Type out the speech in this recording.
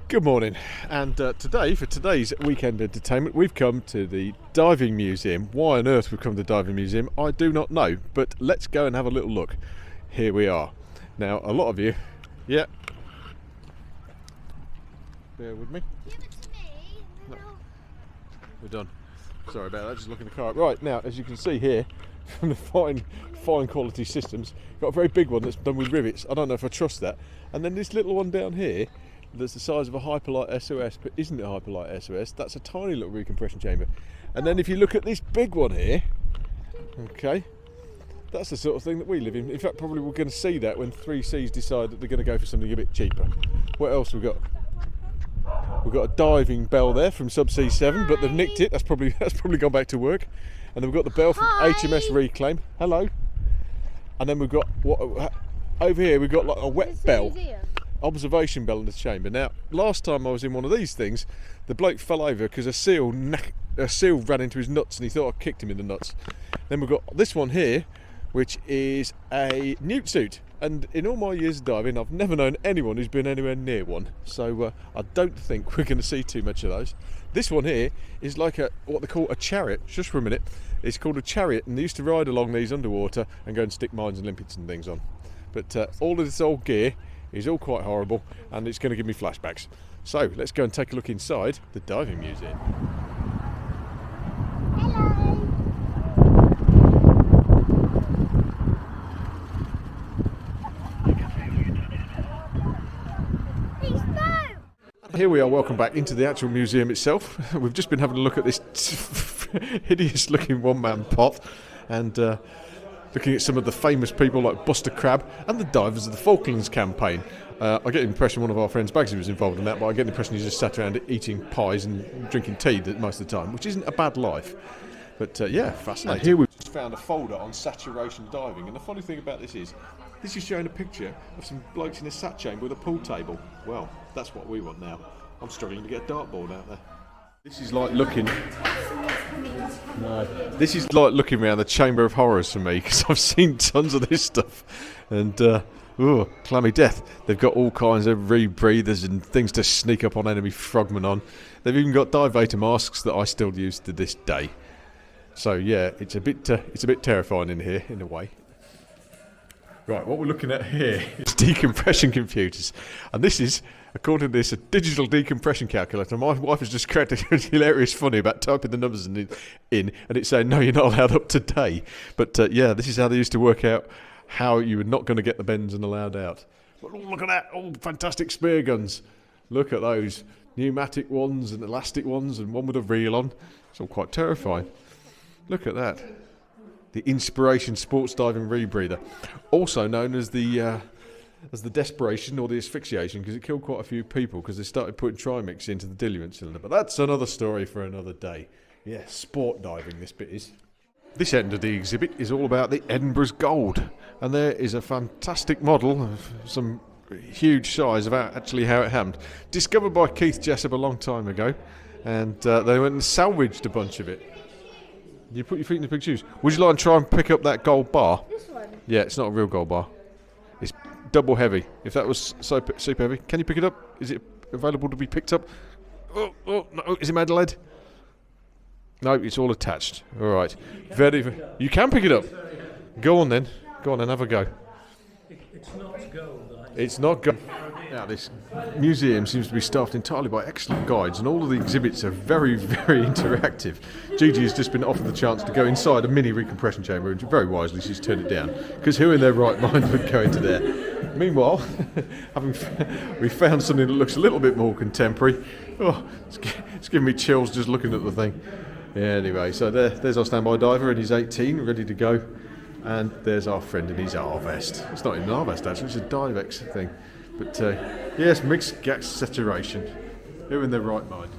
Good morning, and today, for today's weekend entertainment, we've come to the diving museum. Why on earth we've come to the diving museum, I do not know, but let's go and have a little look. Here we are. Now, a lot of you, yeah, bear with me. Give it to me. No. We're done. Sorry about that, just looking at the car. Right, now, as you can see here, from the fine quality systems, got a very big one that's done with rivets. I don't know if I trust that. And then this little one down here, that's the size of a Hyperlight SOS, but isn't a Hyperlight SOS. That's a tiny little recompression chamber. And then if you look at this big one here, okay, that's the sort of thing that we live in. In fact, probably we're going to see that when 3Cs decide that they're going to go for something a bit cheaper. What else have we got? We've got a diving bell there from Subsea 7, but they've nicked it. That's probably gone back to work. And then we've got the bell from HMS Reclaim. Hello. And then we've got over here. We've got like a wet bell. Observation bell in the chamber. Now, last time I was in one of these things, the bloke fell over because a seal ran into his nuts and he thought I kicked him in the nuts. Then we've got this one here, which is a newt suit. And in all my years of diving, I've never known anyone who's been anywhere near one. So I don't think we're going to see too much of those. This one here is like what they call a chariot. Just for a minute. It's called a chariot, and they used to ride along these underwater and go and stick mines and limpets and things on. But all of this old gear is all quite horrible, and it's going to give me flashbacks. So let's go and take a look inside the diving museum. Here we are, welcome back into the actual museum itself. We've just been having a look at this hideous looking one-man pot and looking at some of the famous people like Buster Crabbe and the divers of the Falklands campaign. I get the impression one of our friends Bagsy was involved in that, but I get the impression he just sat around eating pies and drinking tea most of the time, which isn't a bad life. But yeah, fascinating. And here we've just found a folder on saturation diving, and the funny thing about this is showing a picture of some blokes in a sat chamber with a pool table. Well, that's what we want now. I'm struggling to get a dartboard out there. This is like looking around the Chamber of Horrors for me, because I've seen tons of this stuff, and clammy death. They've got all kinds of rebreathers and things to sneak up on enemy frogmen on. They've even got divertor masks that I still use to this day. So yeah, it's a bit terrifying in here in a way. Right, what we're looking at here is decompression computers, and this is, according to this, a digital decompression calculator. My wife has just created a hilarious funny about typing the numbers in and it's saying, no, you're not allowed up today. But yeah, this is how they used to work out how you were not going to get the bends and allowed out. But look at that, all fantastic spear guns. Look at those pneumatic ones and elastic ones and one with a reel on. It's all quite terrifying. Look at that. The Inspiration Sports Diving Rebreather, also known as the Desperation or the Asphyxiation, because it killed quite a few people because they started putting trimix into the diluent cylinder. But that's another story for another day. Yeah, sport diving this bit is. This end of the exhibit is all about the Edinburgh's Gold, and there is a fantastic model of some huge size about actually how it happened. Discovered by Keith Jessup a long time ago, and they went and salvaged a bunch of it. You put your feet in the big shoes. Would you like to try and pick up that gold bar? This one? Yeah, it's not a real gold bar. It's double heavy. If that was super heavy, can you pick it up? Is it available to be picked up? Oh, no. Is it made of lead? No, it's all attached. All right. You can pick it up. Go on then. Have a go. It's not gold. It's not gold. Now, this museum seems to be staffed entirely by excellent guides, and all of the exhibits are very, very interactive. Gigi has just been offered the chance to go inside a mini recompression chamber, and very wisely she's turned it down, because who in their right mind would go into there? Meanwhile, we found something that looks a little bit more contemporary. Oh, it's giving me chills just looking at the thing. Yeah, anyway, so there's our standby diver, and he's 18, ready to go. And there's our friend in his R-vest. It's not even an R-vest actually, it's a Divex thing. But yes, mixed gas saturation. Who in their right mind?